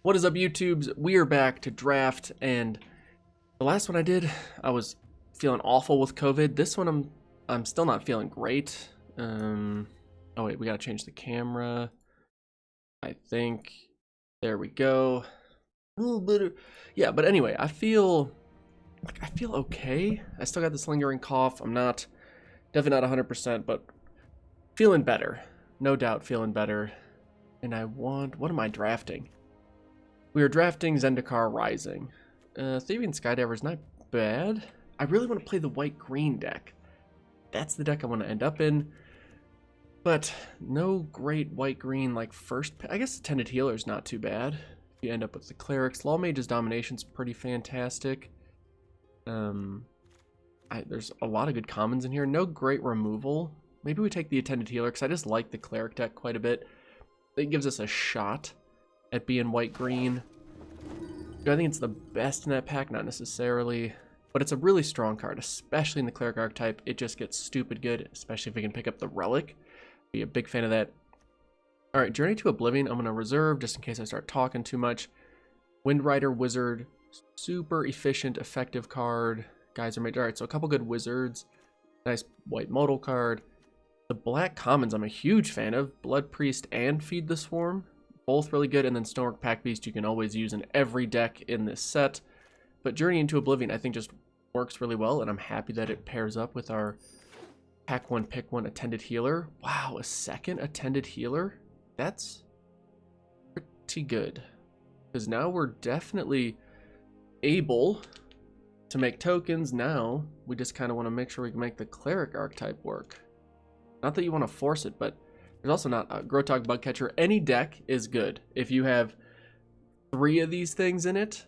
What is up, YouTubes? We are back to draft, and the last one I did, I was feeling awful with COVID. This one, I'm still not feeling great. Oh wait, we gotta change the camera. I think there we go. A little bit, yeah. But anyway, I feel okay. I still got this lingering cough. I'm definitely not 100%, but feeling better, no doubt, feeling better. And what am I drafting? We are drafting Zendikar Rising. Thieving Skydiver is not bad. I really want to play the white-green deck. That's the deck I want to end up in. But no great white-green like first. I guess the Tended Healer is not too bad. If you end up with the clerics, Lawmage's Domination's pretty fantastic. There's a lot of good commons in here. No great removal. Maybe we take the Attended Healer because I just like the cleric deck quite a bit. It gives us a shot at being white-green. Do I think it's the best in that pack? Not necessarily. But it's a really strong card, especially in the cleric archetype. It just gets stupid good, especially if we can pick up the relic. Be a big fan of that. Alright, Journey to Oblivion, I'm going to reserve just in case I start talking too much. Windrider Wizard, super efficient, effective card. Guys are made. Alright, so a couple good wizards. Nice white modal card. The black commons I'm a huge fan of. Blood Priest and Feed the Swarm. Both really good, and then Stonework Pack Beast you can always use in every deck in this set. But Journey into Oblivion I think just works really well, and I'm happy that it pairs up with our Pack 1, Pick 1 Attended Healer. Wow, a second Attended Healer? That's pretty good. Because now we're definitely able to make tokens. Now we just kind of want to make sure we can make the Cleric archetype work. Not that you want to force it, but there's also not a Grotog Bugcatcher. Any deck is good if you have 3 of these things in it.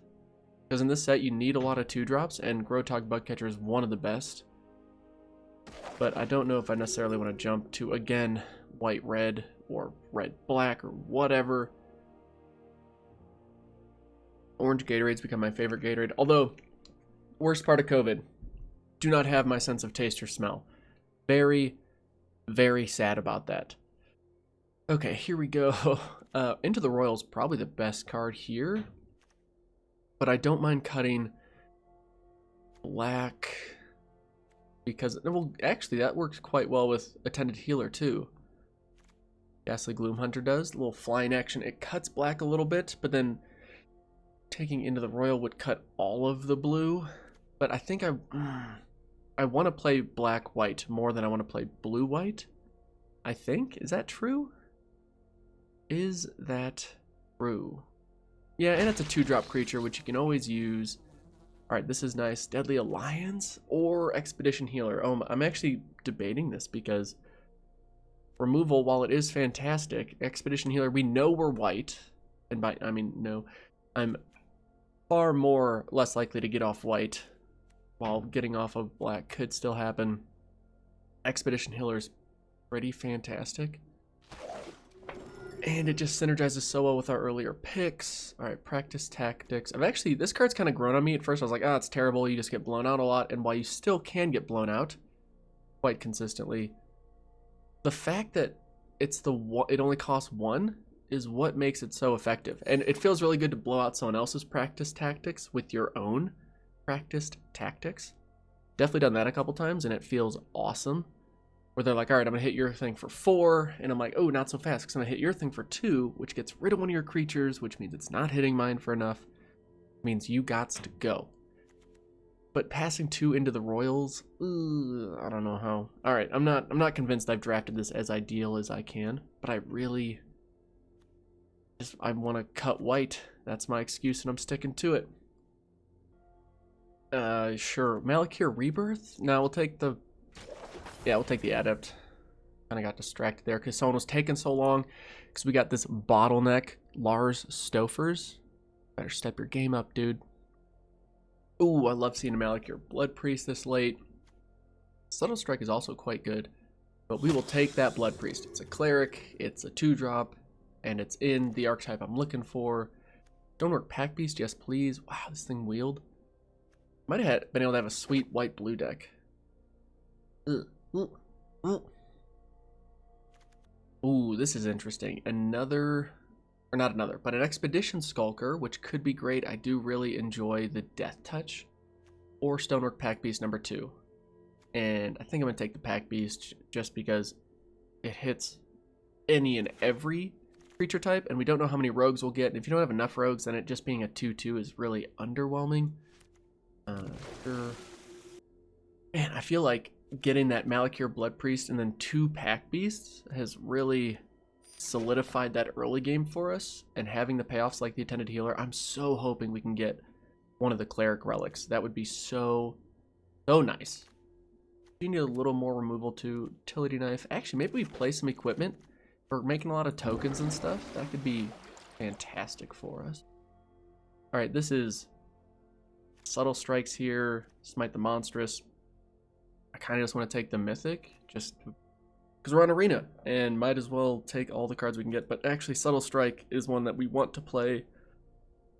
Because in this set you need a lot of 2-drops, and Grotog Bugcatcher is one of the best. But I don't know if I necessarily want to jump to, again, white-red or red-black or whatever. Orange Gatorade's become my favorite Gatorade. Although, worst part of COVID, do not have my sense of taste or smell. Very, very sad about that. Okay, here we go. Into the Royal's probably the best card here. But I don't mind cutting black because, well, actually that works quite well with Attended Healer too. Ghastly Gloom Hunter does. A little flying action. It cuts black a little bit, but then taking Into the Royal would cut all of the blue. But I think I want to play black-white more than I want to play blue-white. I think. Is that true? Is that true? Yeah, and it's a 2-drop creature, which you can always use. Alright, this is nice. Deadly Alliance or Expedition Healer. Oh, I'm actually debating this because removal, while it is fantastic, Expedition Healer, we know we're white. And by, I mean, no. I'm far less likely to get off white, while getting off of black could still happen. Expedition Healer is pretty fantastic. And it just synergizes so well with our earlier picks. Alright, Practice Tactics. This card's kind of grown on me. At first I was like, it's terrible, you just get blown out a lot. And while you still can get blown out quite consistently, the fact that it only costs 1 is what makes it so effective. And it feels really good to blow out someone else's Practice Tactics with your own Practiced Tactics. Definitely done that a couple times, and it feels awesome. Where they're like, alright, I'm going to hit your thing for 4, and I'm like, oh, not so fast, because I'm going to hit your thing for 2, which gets rid of one of your creatures, which means it's not hitting mine for enough. It means you gots to go. But passing 2 into the Royals, I don't know how. Alright, I'm not convinced I've drafted this as ideal as I can, but I want to cut white. That's my excuse, and I'm sticking to it. Sure. Malakir Rebirth? No, we'll take the Adept. Kind of got distracted there because someone was taking so long because we got this bottleneck, Lars Stofers. Better step your game up, dude. Ooh, I love seeing a Malakir Blood Priest this late. Subtle Strike is also quite good, but we will take that Blood Priest. It's a cleric, it's a 2-drop, and it's in the archetype I'm looking for. Stonework Pack Beast, yes please. Wow, this thing wheeled. Might have been able to have a sweet white-blue deck. Ooh, this is interesting. Another or not another, but an Expedition Skulker, which could be great. I do really enjoy the Death Touch, or Stonework Pack Beast number 2. And I think I'm going to take the Pack Beast just because it hits any and every creature type, and we don't know how many rogues we'll get. And if you don't have enough rogues, then it just being a 2/2 is really underwhelming. Sure. Man, I feel like getting that Malakir Blood Priest and then 2 Pack Beasts has really solidified that early game for us, and having the payoffs like the Attended Healer, I'm so hoping we can get one of the Cleric relics. That would be so nice. You need a little more removal to Utility Knife. Actually, maybe we play some equipment. We're making a lot of tokens and stuff. That could be fantastic for us. Alright, this is Subtle Strikes here, Smite the Monstrous. I kind of just want to take the Mythic, just because we're on Arena, and might as well take all the cards we can get. But actually, Subtle Strike is one that we want to play.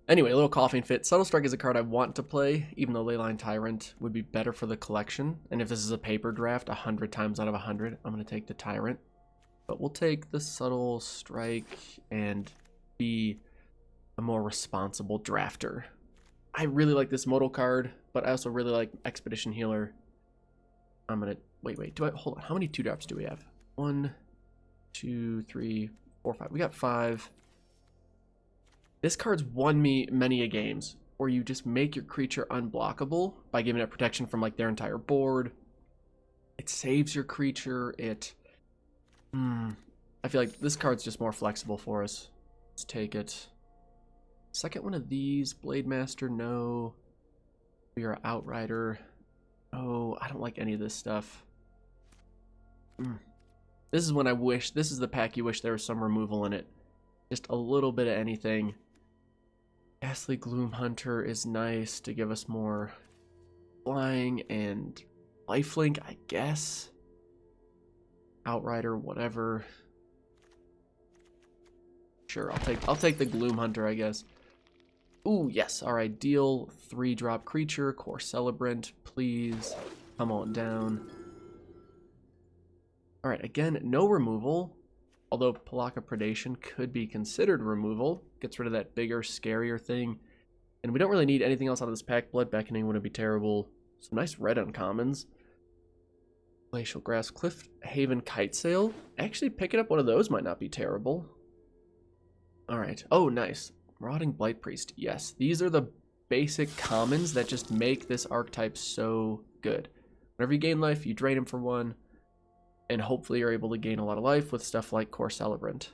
Anyway, a little coughing fit. Subtle Strike is a card I want to play, even though Leyline Tyrant would be better for the collection. And if this is a paper draft, 100 times out of 100, I'm going to take the Tyrant. But we'll take the Subtle Strike and be a more responsible drafter. I really like this modal card, but I also really like Expedition Healer. I'm going to... Wait. Hold on. How many 2-drops do we have? 1, 2, 3, 4, 5. We got 5. This card's won me many a games where you just make your creature unblockable by giving it protection from like their entire board. It saves your creature. I feel like this card's just more flexible for us. Let's take it. Second one of these. Blade Master, no. We are Outrider. Oh, I don't like any of this stuff. This is when I wish, this is the pack you wish there was some removal in it. Just a little bit of anything. Ghastly Gloom Hunter is nice to give us more flying and lifelink, I guess. Outrider, whatever. Sure, I'll take the Gloom Hunter, I guess. Ooh, yes. Alright, deal 3-drop creature, Core Celebrant, please. Come on down. Alright, again, no removal. Although Palaka Predation could be considered removal. Gets rid of that bigger, scarier thing. And we don't really need anything else out of this pack. Blood Beckoning wouldn't be terrible. Some nice red uncommons. Glacial Grass, Cliff Haven Kitesail. Actually, picking up one of those might not be terrible. Alright. Oh, nice. Marauding Blight Priest. Yes, these are the basic commons that just make this archetype so good. Whenever you gain life, you drain him for 1. And hopefully you're able to gain a lot of life with stuff like Core Celebrant.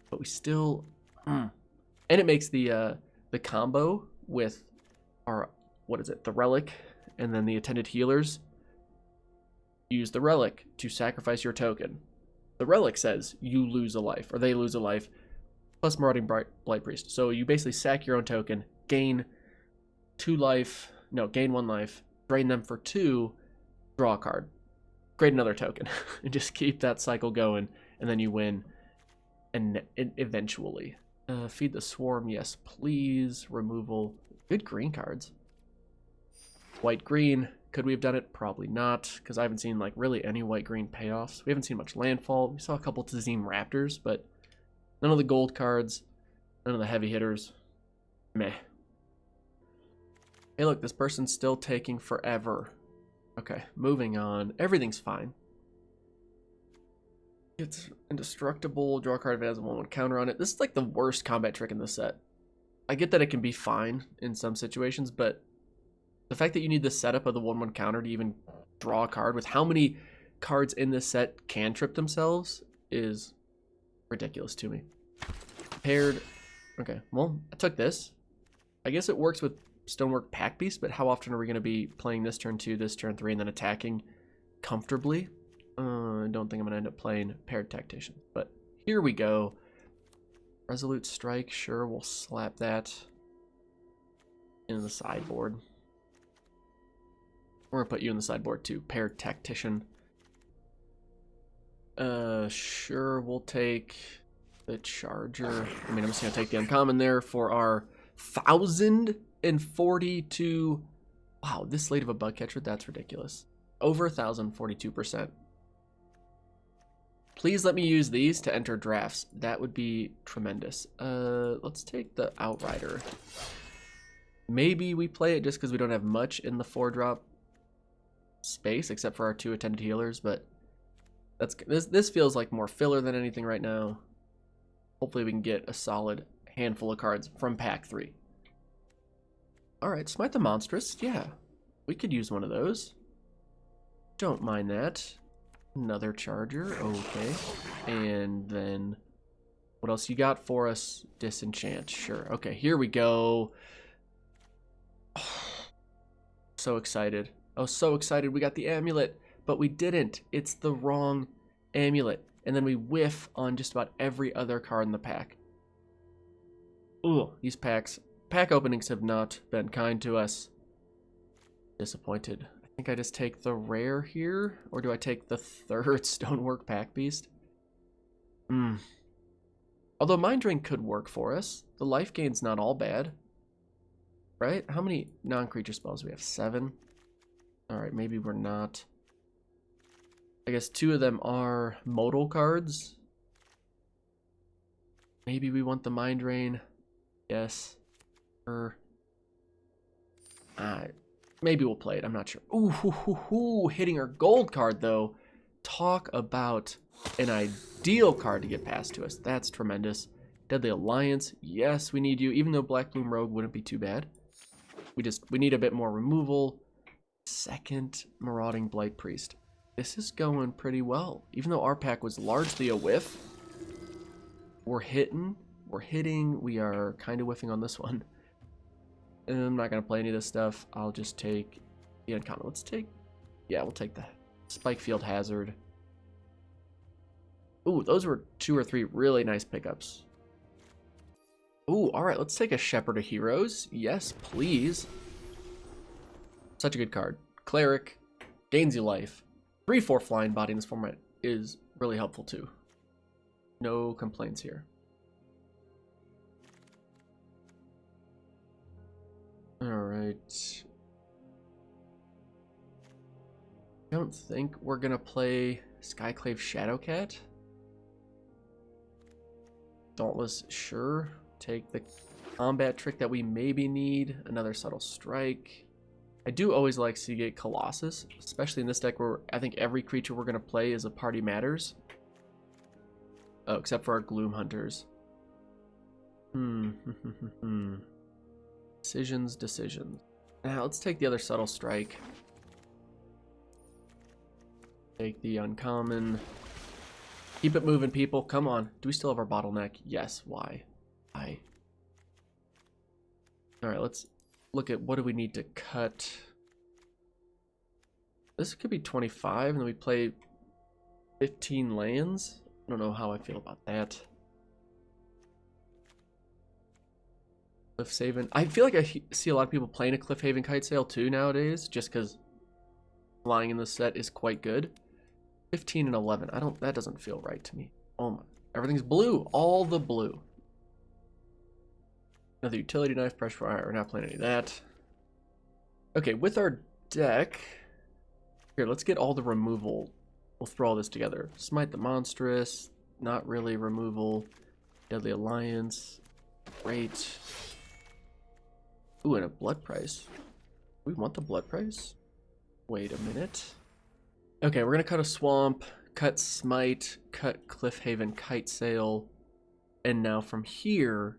But we still... And it makes the combo with our... What is it? The Relic and then the Attended Healers. Use the Relic to sacrifice your token. The Relic says you lose a life, or they lose a life, plus Marauding Blight Priest. So you basically sack your own token, gain 2 life, no, gain 1 life, drain them for 2, draw a card. Create another token and just keep that cycle going, and then you win and eventually. Feed the Swarm, yes please. Removal, good green cards. White green, could we have done it? Probably not, because I haven't seen like really any white green payoffs. We haven't seen much landfall. We saw a couple Tazim Raptors, but none of the gold cards, none of the heavy hitters. Meh. Hey look, this person's still taking forever. Okay, moving on. Everything's fine. It's indestructible. Draw a card if it has a 1/1 counter on it. This is like the worst combat trick in the set. I get that it can be fine in some situations, but the fact that you need the setup of the 1/1 counter to even draw a card with how many cards in this set can trip themselves is ridiculous to me. Paired. Okay, well, I took this. I guess it works with Stonework Pack Beast, but how often are we going to be playing this turn 2, this turn 3, and then attacking comfortably? I don't think I'm going to end up playing Paired Tactician, but here we go. Resolute Strike, sure, we'll slap that in the sideboard. We're going to put you in the sideboard too, Paired Tactician. Sure, we'll take the Charger. I mean, I'm just going to take the uncommon there for our 1,042. Wow, this late of a bug catcher, that's ridiculous. Over 1,042%. Please let me use these to enter drafts. That would be tremendous. Let's take the Outrider. Maybe we play it just because we don't have much in the 4-drop space, except for our 2 attended healers, but this feels like more filler than anything right now. Hopefully we can get a solid handful of cards from pack 3. Alright, Smite the Monstrous. Yeah, we could use one of those. Don't mind that. Another Charger. Okay. And then what else you got for us? Disenchant. Sure. Okay, here we go. So excited. I was so excited we got the amulet, but we didn't. It's the wrong amulet. And then we whiff on just about every other card in the pack. Ooh, these pack openings have not been kind to us. Disappointed. I think I just take the rare here, or do I take the 3rd Stonework Pack Beast? Although Mind Drain could work for us. The life gain's not all bad. Right? How many non-creature spells do we have? 7? Alright, maybe we're not. I guess 2 of them are modal cards. Maybe we want the Mind Drain. Yes. Maybe we'll play it. I'm not sure. Ooh, hitting our gold card, though. Talk about an ideal card to get passed to us. That's tremendous. Deadly Alliance. Yes, we need you. Even though Black Bloom Rogue wouldn't be too bad. We need a bit more removal. 2nd Marauding Blight Priest. This is going pretty well. Even though our pack was largely a whiff, we're hitting. We are kind of whiffing on this one. And I'm not going to play any of this stuff. I'll just take the uncommon. We'll take the Spikefield Hazard. Ooh, those were 2 or 3 really nice pickups. Ooh, all right, let's take a Shepherd of Heroes. Yes, please. Such a good card. Cleric, gains you life. 3/4 flying body in this format is really helpful too. No complaints here. Alright. I don't think we're gonna play Skyclave Shadowcat. Dauntless, sure. Take the combat trick that we maybe need. Another Subtle Strike. I do always like Seagate Colossus, especially in this deck where I think every creature we're gonna play is a party matters. Oh, except for our Gloom Hunters. Decisions. Now let's take the other Subtle Strike. Take the uncommon. Keep it moving, people. Come on. Do we still have our bottleneck? Yes. Why? Alright, let's look at what do we need to cut. This could be 25, and then we play 15 lands. I don't know how I feel about that. Cliffhaven. I feel like I see a lot of people playing a Cliffhaven Kite Sail too nowadays, just because flying in the set is quite good. 15 and 11. That doesn't feel right to me. Oh my. Everything's blue. All the blue. Another utility knife, pressure. Alright, we're not playing any of that. Okay, with our deck. Here, let's get all the removal. We'll throw all this together. Smite the Monstrous. Not really removal. Deadly Alliance. Great. Ooh, and a blood price. We want the blood price? Wait a minute. Okay, we're gonna cut a swamp, cut Smite, cut Cliffhaven Kite Sail, and now from here,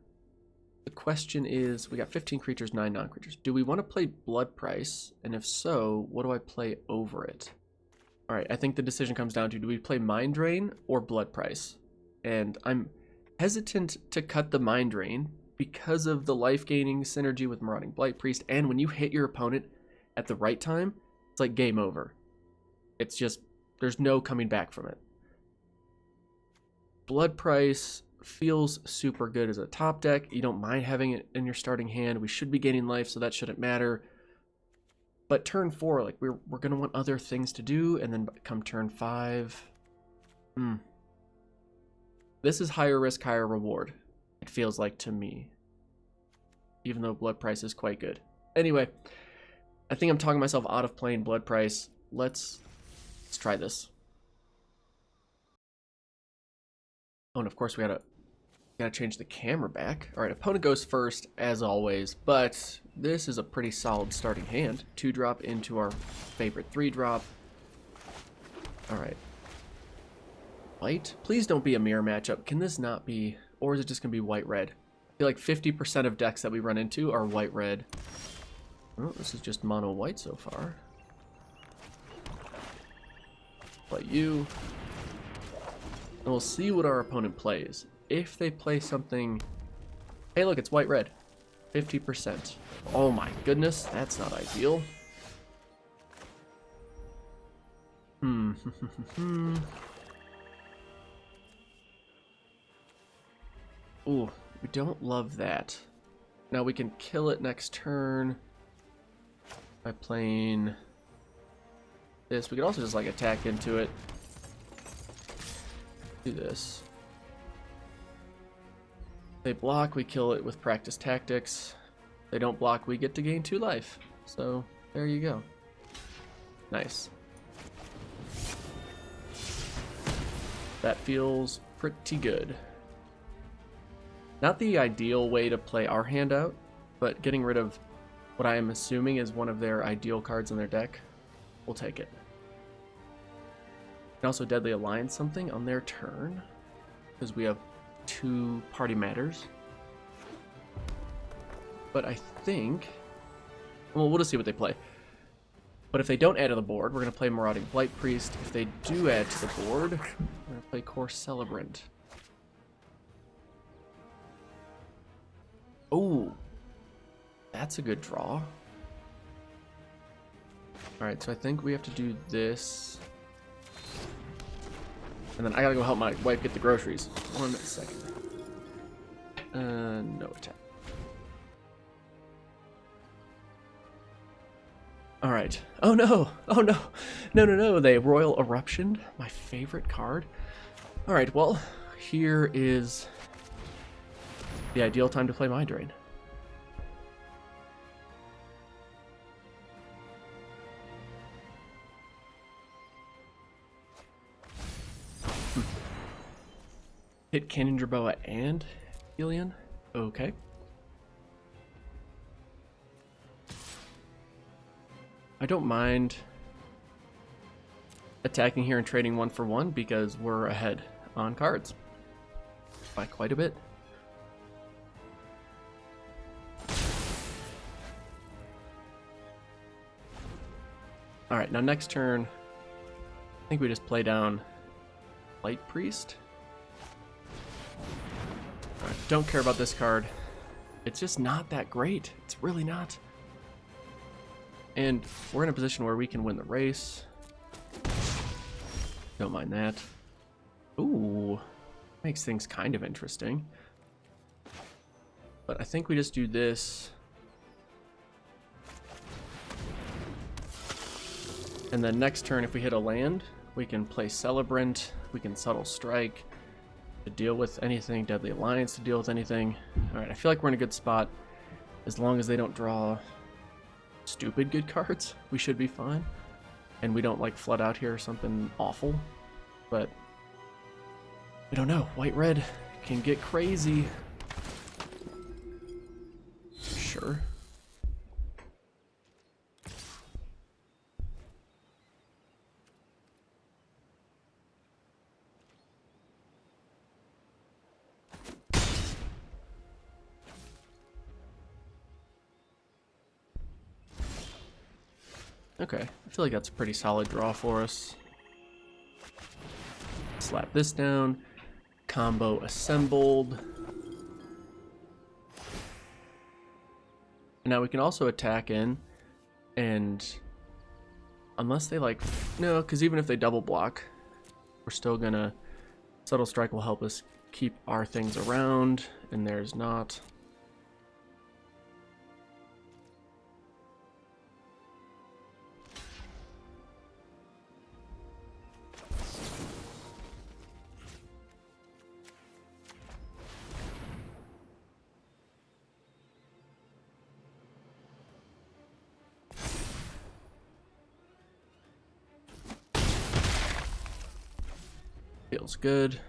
the question is, we got 15 creatures, 9 non-creatures. Do we want to play Blood Price? And if so, what do I play over it? Alright, I think the decision comes down to, do we play Mind Drain or Blood Price? And I'm hesitant to cut the Mind Drain because of the life-gaining synergy with Marauding Blight Priest, and when you hit your opponent at the right time, it's like game over. It's just, there's no coming back from it. Blood Price feels super good as a top deck. You don't mind having it in your starting hand. We should be gaining life, so that shouldn't matter. But turn 4, like we're gonna want other things to do, and then come turn 5. This is higher risk, higher reward. It feels like to me. Even though Blood Price is quite good. Anyway, I think I'm talking myself out of playing Blood Price. Let's try this. Oh, and of course we gotta change the camera back. All right, opponent goes first as always, but this is a pretty solid starting hand. 2-drop into our favorite 3-drop. All right. White? Please don't be a mirror matchup. Can this not be, or is it just gonna be white-red? I feel like 50% of decks that we run into are white-red. Oh, this is just mono-white so far. Play you. And we'll see what our opponent plays. If they play something... Hey, look, it's white-red. 50%. Oh my goodness, that's not ideal. Ooh, we don't love that. Now we can kill it next turn by playing this. We could also just like attack into it. Do this. They block, we kill it with practice tactics. They don't block, we get to gain 2 life. So there you go. Nice. That feels pretty good. Not the ideal way to play our hand out, but getting rid of what I am assuming is one of their ideal cards in their deck, we'll take it. And also Deadly Alliance something on their turn, because we have 2 party matters. But I think, well, we'll just see what they play. But if they don't add to the board, we're going to play Marauding Blight Priest. If they do add to the board, we're going to play Core Celebrant. Oh, that's a good draw. Alright, so I think we have to do this. And then I gotta go help my wife get the groceries. 1 second. No attack. Alright. Oh no! Oh no! No, they Royal Eruption, my favorite card. Alright, well, here is the ideal time to play Mind Drain. Hit Cannon Jerboa and Helion. Okay. I don't mind attacking here and trading 1 for 1 because we're ahead on cards by quite a bit. Alright, now next turn, I think we just play down Light Priest. Alright, don't care about this card. It's just not that great. It's really not. And we're in a position where we can win the race. Don't mind that. Ooh, makes things kind of interesting. But I think we just do this. And then next turn, if we hit a land, we can play Celebrant, we can Subtle Strike to deal with anything, Deadly Alliance to deal with anything. Alright, I feel like we're in a good spot. As long as they don't draw stupid good cards, we should be fine. And we don't like flood out here or something awful. But we don't know. White-red can get crazy. Sure. Okay, I feel like that's a pretty solid draw for us. Slap this down. Combo assembled. And now we can also attack in, and unless they like, no, because even if they double block, we're still gonna, Subtle Strike will help us keep our things around, and there's not. Feels good.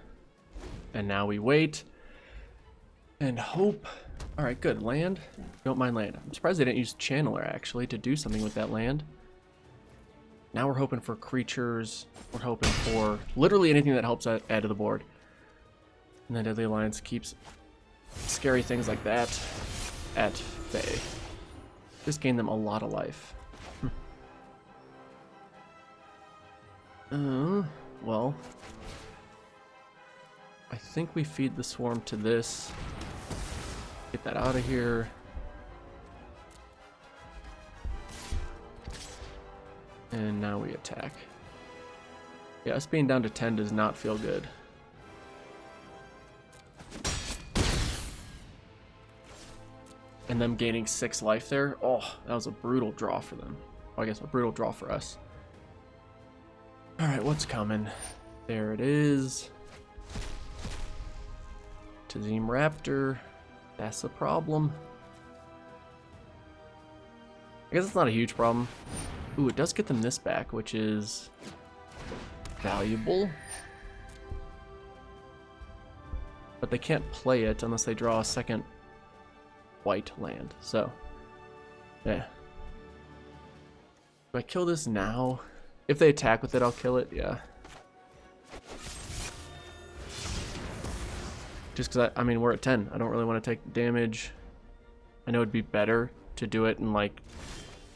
And now we wait and hope. All right, good. Land. Don't mind land. I'm surprised they didn't use Channeler, actually, to do something with that land. Now we're hoping for creatures. We're hoping for literally anything that helps add to the board. And then Deadly Alliance keeps scary things like that at bay. Just gain them a lot of life. Well, I think we feed the swarm to this. Get that out of here. And now we attack. Yeah, us being down to 10 does not feel good. And them gaining 6 life there. Oh, that was a brutal draw for them. Oh, I guess a brutal draw for us. Alright, what's coming? There it is. Tazim Raptor. That's a problem. I guess it's not a huge problem. Ooh, it does get them this back, which is valuable. But they can't play it unless they draw a second white land. So, yeah. Do I kill this now? If they attack with it, I'll kill it, yeah. Just because, I mean, we're at 10. I don't really want to take damage. I know it'd be better to do it and, like,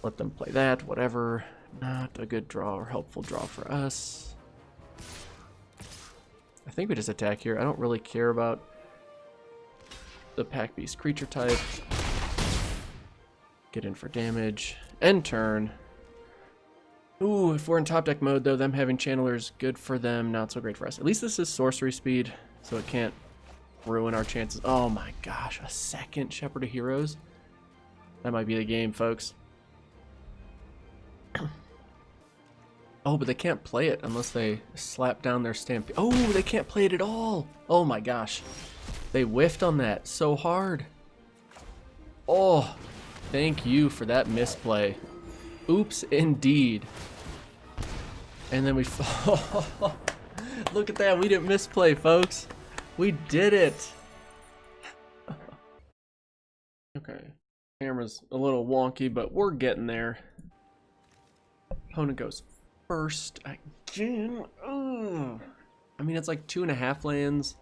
let them play that, whatever. Not a good draw or helpful draw for us. I think we just attack here. I don't really care about the Pack Beast creature type. Get in for damage. End turn. Ooh, if we're in top deck mode, though, them having Channelers, good for them, not so great for us. At least this is sorcery speed, so it can't ruin our chances. Oh my gosh, a second Shepherd of Heroes? That might be the game, folks. Oh, but they can't play it unless they slap down their Stampede. Oh, they can't play it at all. Oh my gosh. They whiffed on that so hard. Oh, thank you for that misplay. Oops, indeed. And then we... Look at that. We didn't misplay, folks. We did it. Okay. Camera's a little wonky, but we're getting there. Opponent goes first again. Ugh. I mean, it's like 2.5 lands.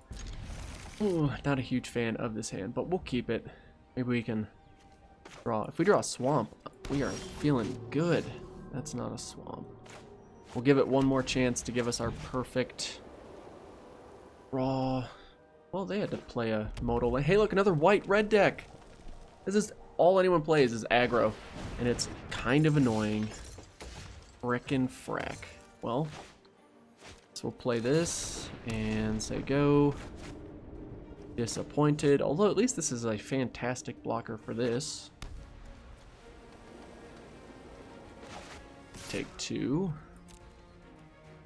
Ooh, not a huge fan of this hand, but we'll keep it. Maybe we can draw. If we draw a swamp, we are feeling good. That's not a swamp. We'll give it one more chance to give us our perfect draw. Well, they had to play a modal. Hey, look, another white-red deck. This is all anyone plays is aggro, and it's kind of annoying. Frickin' frack. Well, so we'll play this and say go. Disappointed, although at least this is a fantastic blocker for this. Take 2.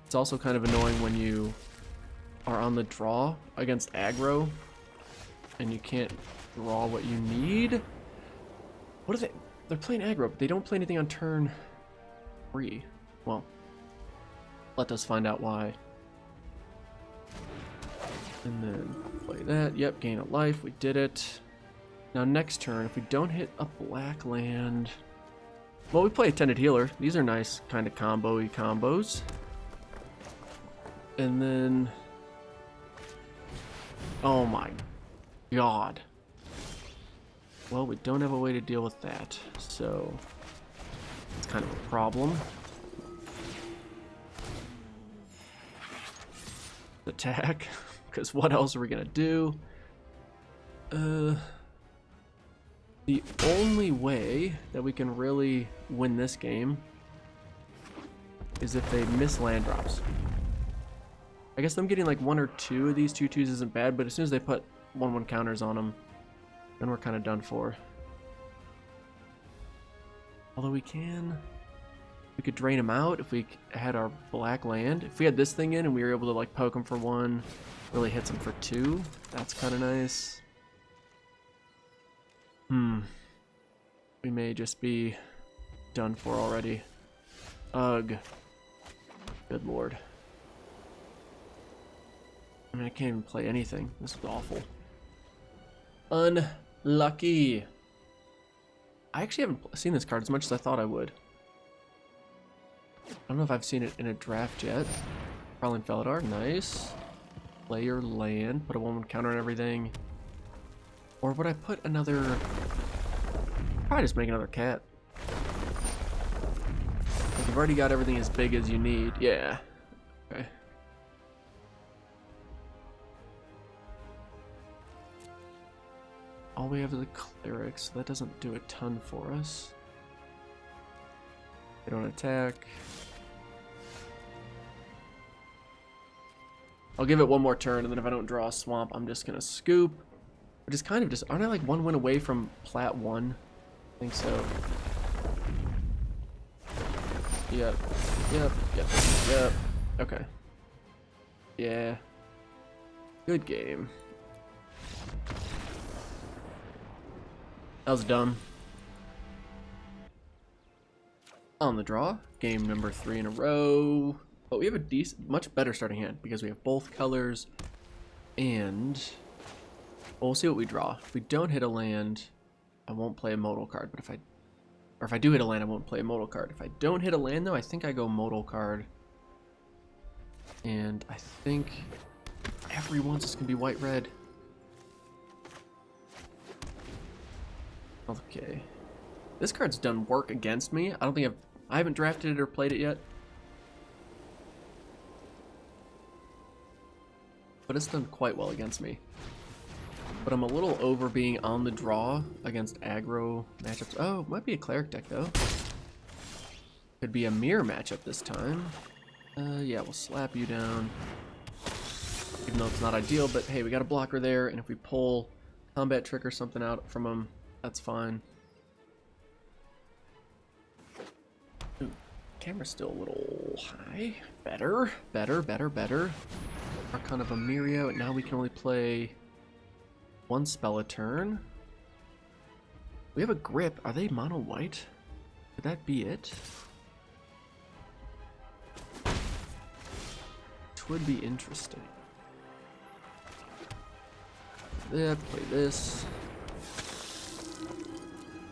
It's also kind of annoying when you are on the draw against aggro and you can't draw what you need. What are they? They're playing aggro, but they don't play anything on turn 3. Well, let us find out why. And then play that. Yep, gain a life. We did it. Now next turn, if we don't hit a black land... Well, we play a Tended Healer. These are nice kind of combo-y combos. And then... Oh my god. Well, we don't have a way to deal with that, so... It's kind of a problem. Attack. Because what else are we going to do? The only way that we can really win this game is if they miss land drops. I guess them getting like 1 or 2 of these 2/2s isn't bad, but as soon as they put 1/1 counters on them, then we're kind of done for. Although we could drain them out if we had our black land. If we had this thing in and we were able to like poke them for 1, really hits them for 2, that's kind of nice. We may just be done for already. Ugh. Good lord. I mean, I can't even play anything. This is awful. Unlucky. I actually haven't seen this card as much as I thought I would. I don't know if I've seen it in a draft yet. Prowling Felidar, nice. Play your land, put a 1/1 counter on everything. Or would I put another... Probably just make another cat. If you've already got everything as big as you need, yeah. Okay. All we have is the clerics, so that doesn't do a ton for us. They don't attack. I'll give it one more turn, and then if I don't draw a swamp, I'm just gonna scoop. Which is kind of just, aren't I like 1 win away from plat 1? I think so. Yep. Okay. Yeah. Good game. That was dumb. On the draw, game number 3 in a row. But we have a decent, much better starting hand because we have both colors. And we'll see what we draw. If we don't hit a land, I won't play a modal card. But if I do hit a land, I won't play a modal card. If I don't hit a land, though, I think I go modal card. And I think every once is gonna be white-red. Okay. This card's done work against me. I don't think I haven't drafted it or played it yet. But it's done quite well against me. But I'm a little over being on the draw against aggro matchups. Oh, it might be a cleric deck though. Could be a mirror matchup this time. Yeah, we'll slap you down. Even though it's not ideal, but hey, we got a blocker there, and if we pull combat trick or something out from him, that's fine. Ooh, camera's still a little high. Better. Archon of Emirio, and now we can only play 1 spell a turn. We have a grip. Are they mono white? Could that be it? Which would be interesting. Yeah, play this.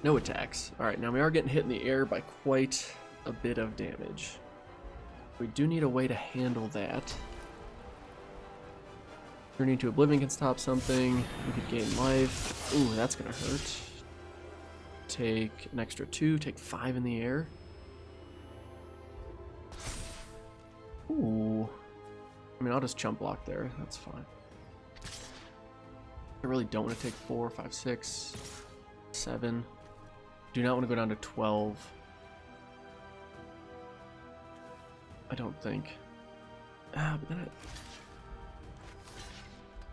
No attacks. Alright, now we are getting hit in the air by quite a bit of damage. We do need a way to handle that. Turning to Oblivion can stop something. We could gain life. Ooh, that's gonna hurt. Take an extra 2, take 5 in the air. Ooh. I mean, I'll just chump block there. That's fine. I really don't want to take 4, 5, 6, 7. Do not want to go down to 12. I don't think. But then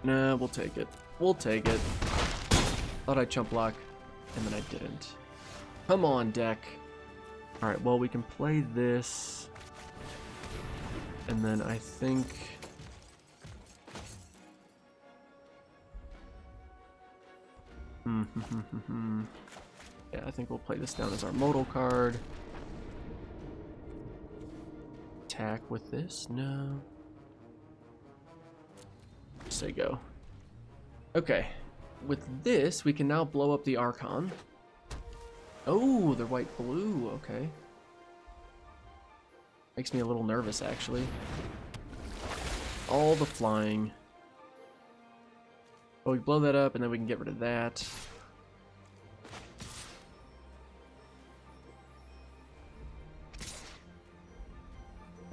Nah, we'll take it. We'll take it. Thought I'd chump block, and then I didn't. Come on, deck. Alright, well, we can play this. And then I think... Yeah, I think we'll play this down as our modal card. Attack with this? No. Say go. Okay. With this, we can now blow up the Archon. Oh, they're white-blue. Okay. Makes me a little nervous, actually. All the flying. Oh, we blow that up, and then we can get rid of that.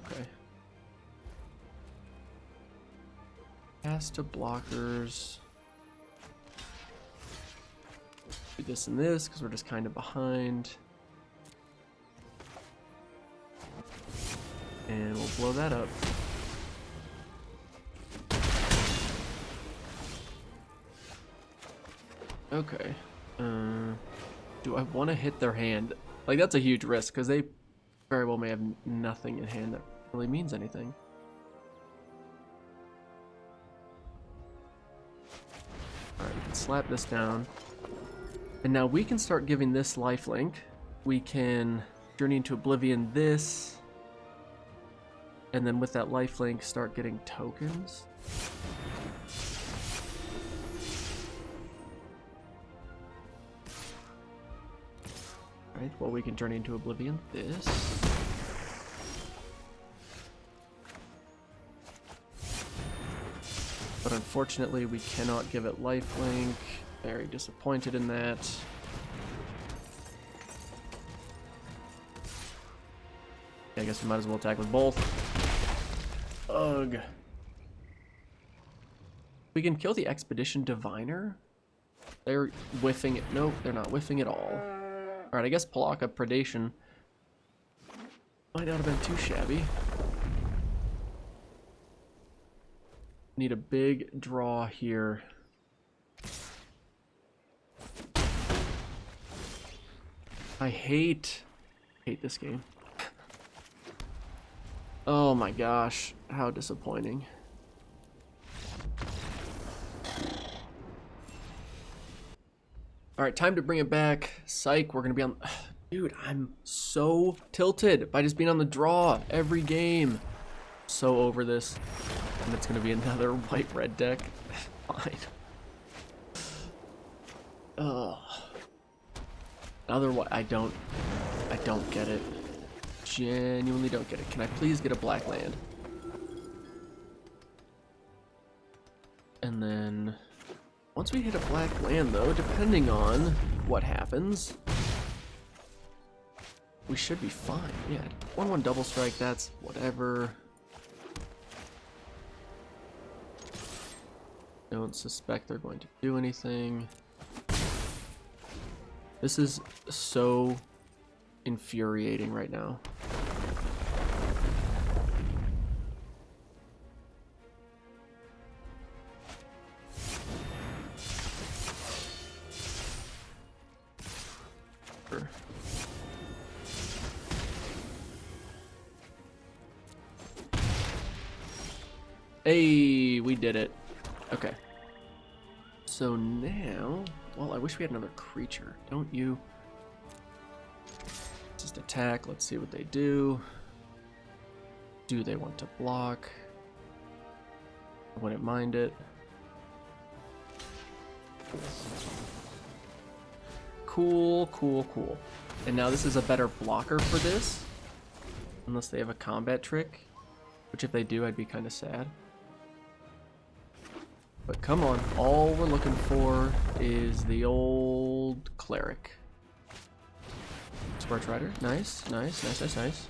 Okay. Pass to blockers. Do this and this, because we're just kind of behind. And we'll blow that up. Okay. Do I want to hit their hand? Like, that's a huge risk, because they very well may have nothing in hand that really means anything. Alright, we can slap this down. And now we can start giving this lifelink. We can Journey into Oblivion this. And then with that lifelink, start getting tokens. Right, well, we can Journey into Oblivion this. But unfortunately, we cannot give it lifelink. Very disappointed in that. I guess we might as well attack with both. Ugh. We can kill the Expedition Diviner. They're whiffing it. Nope, they're not whiffing at all. Alright, I guess Palaka Predation might not have been too shabby. Need a big draw here. I hate this game. Oh my gosh, how disappointing. Alright, time to bring it back. Psych, we're gonna be on... Dude, I'm so tilted by just being on the draw every game. So over this. And it's gonna be another white-red deck. Fine. Ugh. Otherwise, I don't get it. Genuinely don't get it. Can I please get a black land? And then... Once we hit a black land, though, depending on what happens, we should be fine. Yeah, 1/1 double strike, that's whatever. Don't suspect they're going to do anything. This is so infuriating right now. Hey, we did it. Okay. So now, well, I wish we had another creature. Don't you? Just attack. Let's see what they do. Do they want to block? I wouldn't mind it. Cool, cool, cool. And now this is a better blocker for this. Unless they have a combat trick. Which if they do, I'd be kind of sad. But come on, all we're looking for is the old cleric. Sparch Rider, nice, nice, nice, nice, nice.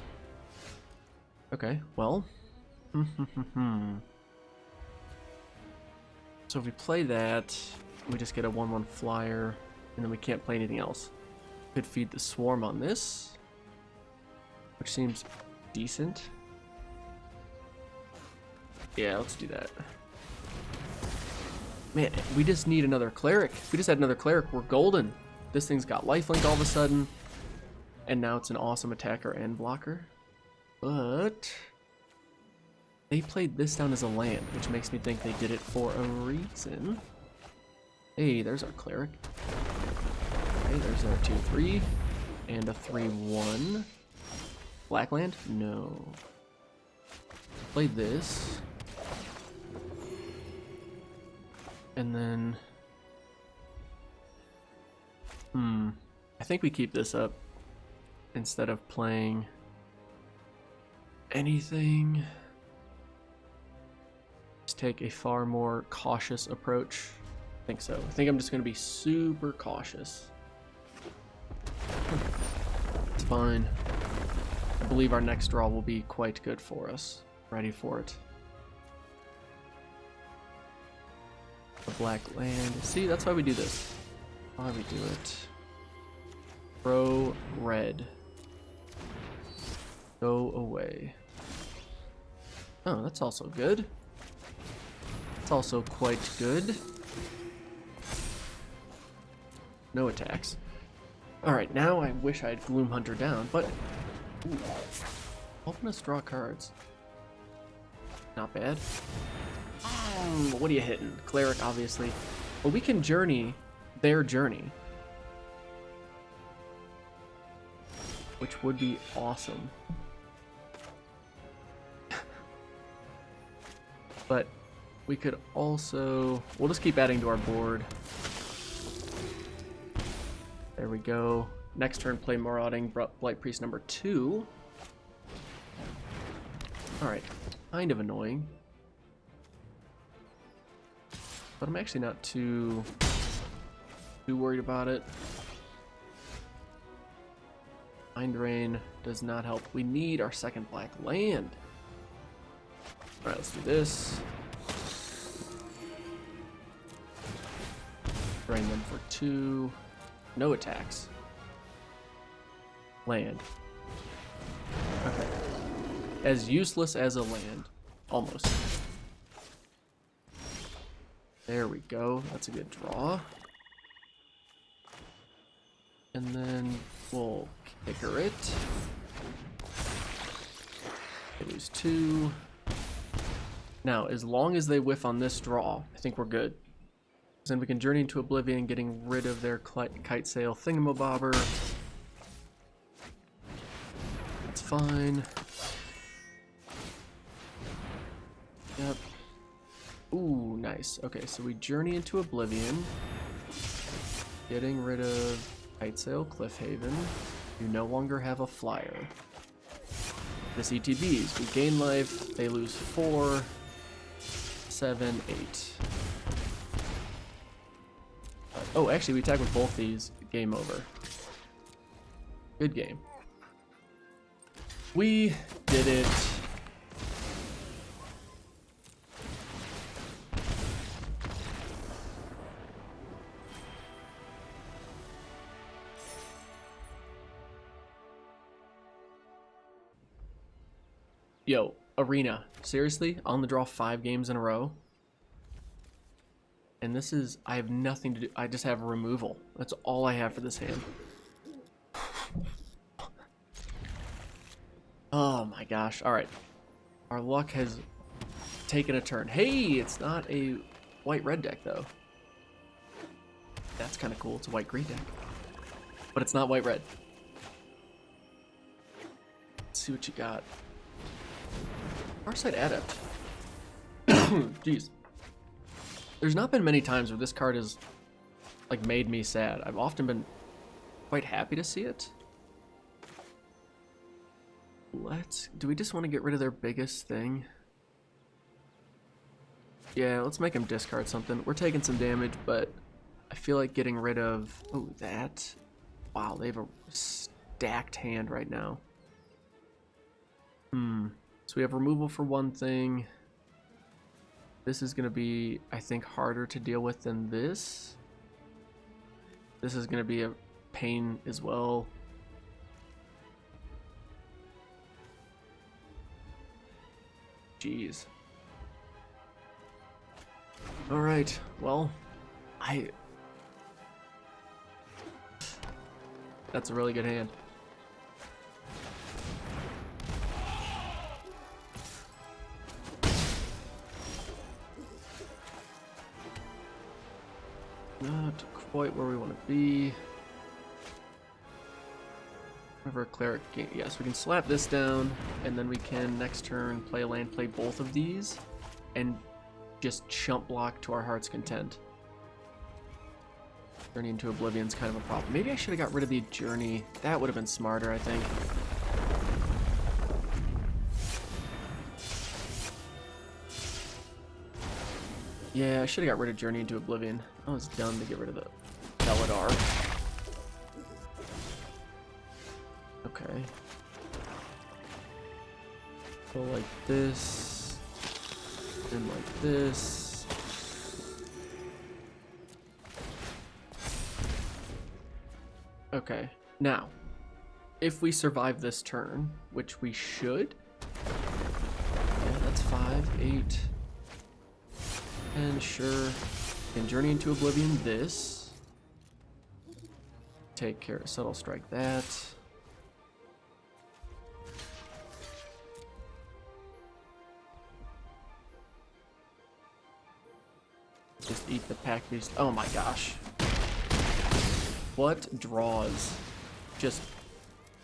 Okay, well. So if we play that, we just get a 1/1 flyer, and then we can't play anything else. Could feed the swarm on this, which seems decent. Yeah, let's do that. Man, we just need another cleric. If we just had another cleric, we're golden. This thing's got lifelink all of a sudden. And now it's an awesome attacker and blocker. But they played this down as a land, which makes me think they did it for a reason. Hey, there's our cleric. Okay, there's our 2/3. And a 3/1. Black land? No. Play this. And then, I think we keep this up instead of playing anything. Just take a far more cautious approach. I think so. I think I'm just going to be super cautious. It's fine. I believe our next draw will be quite good for us. Ready for it. The black land. See, that's why we do this. Why we do it. Pro red. Go away. Oh, that's also good. It's also quite good. No attacks. Alright, now I wish I had Gloom Hunter down, but... Ooh, helping us draw cards. Not bad. What are you hitting? Cleric, obviously. Well, we can journey their journey. Which would be awesome. But we could also... We'll just keep adding to our board. There we go. Next turn, play Marauding Blight Priest number 2. Alright, kind of annoying. But I'm actually not too worried about it. Mind Drain does not help. We need our second black land. Alright, let's do this. Drain them for 2. No attacks. Land. Okay. As useless as a land. Almost. There we go. That's a good draw. And then we'll kicker it. They lose 2. Now, as long as they whiff on this draw, I think we're good. Then we can Journey into Oblivion, getting rid of their Kite Sail thingamabobber. That's fine. Yep. Ooh, nice. Okay, so we Journey into Oblivion. Getting rid of Kite Sail Cliffhaven. You no longer have a flyer. This ETBs. We gain life. They lose 4, 7, 8. Oh, actually, we attack with both these. Game over. Good game. We did it. Yo, Arena. Seriously? On the draw 5 games in a row? And this is, I have nothing to do. I just have removal. That's all I have for this hand. Oh my gosh. All right. Our luck has taken a turn. Hey, it's not a white-red deck, though. That's kind of cool. It's a white-green deck. But it's not white-red. Let's see what you got. Farsight Adept. Jeez. There's not been many times where this card has, like, made me sad. I've often been quite happy to see it. Do we just want to get rid of their biggest thing? Yeah, let's make them discard something. We're taking some damage, but I feel like getting rid of... Oh, that? Wow, they have a stacked hand right now. So we have removal for one thing. This is going to be, I think, harder to deal with than this. This is going to be a pain as well. Jeez. All right. Well, that's a really good hand. Not quite where we want to be. Whenever a cleric game, yes, we can slap this down, and then we can next turn play a land, play both of these, and just chump block to our heart's content. Journey into Oblivion's kind of a problem. Maybe I should have got rid of the Journey. That would have been smarter, I think. Yeah, I should have got rid of Journey into Oblivion. I was dumb to get rid of the Beladar. Okay. Go like this. And like this. Okay. Now, if we survive this turn, which we should. Yeah, that's 5, 8. And sure, can Journey into Oblivion this. Take care of Subtle Strike that. Just eat the pack beast. Oh my gosh. What draws? Just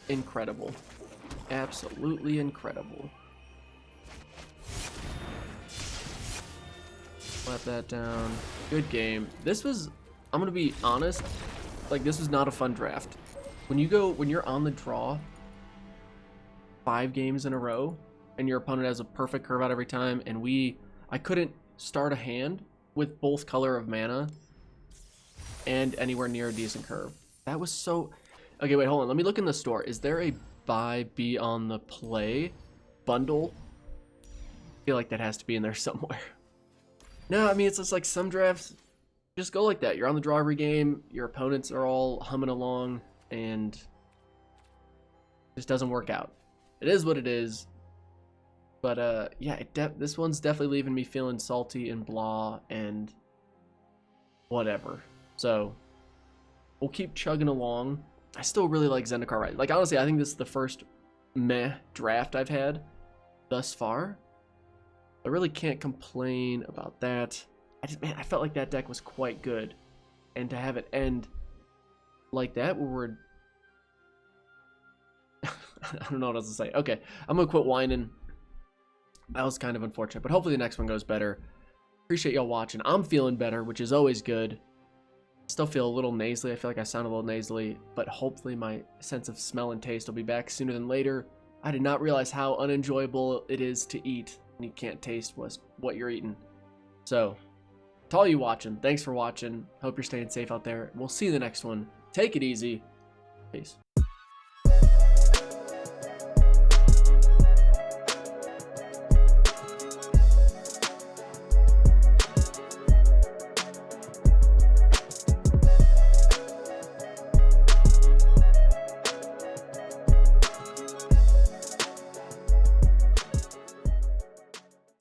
incredible. Absolutely incredible. Slap that down. Good game. This was, I'm gonna be honest, like, this was not a fun draft. when you're on the draw 5 games in a row and your opponent has a perfect curve out every time, and I couldn't start a hand with both color of mana and anywhere near a decent curve. That was so... Okay, wait, hold on. Let me look in the store. Is there a buy, be on the play bundle? I feel like that has to be in there somewhere. No, I mean, it's just like some drafts just go like that. You're on the draw every game. Your opponents are all humming along, and it just doesn't work out. It is what it is. But yeah, this one's definitely leaving me feeling salty and blah and whatever. So we'll keep chugging along. I still really like Zendikar Rising. Like, honestly, I think this is the first meh draft I've had thus far. I really can't complain about that. I felt like that deck was quite good. And to have it end like that, where we're... I don't know what else to say. Okay, I'm going to quit whining. That was kind of unfortunate, but hopefully the next one goes better. Appreciate y'all watching. I'm feeling better, which is always good. Still feel a little nasally. I feel like I sound a little nasally, but hopefully my sense of smell and taste will be back sooner than later. I did not realize how unenjoyable it is to eat when you can't taste what you're eating. So, to all you watching, thanks for watching. Hope you're staying safe out there. We'll see you in the next one. Take it easy. Peace.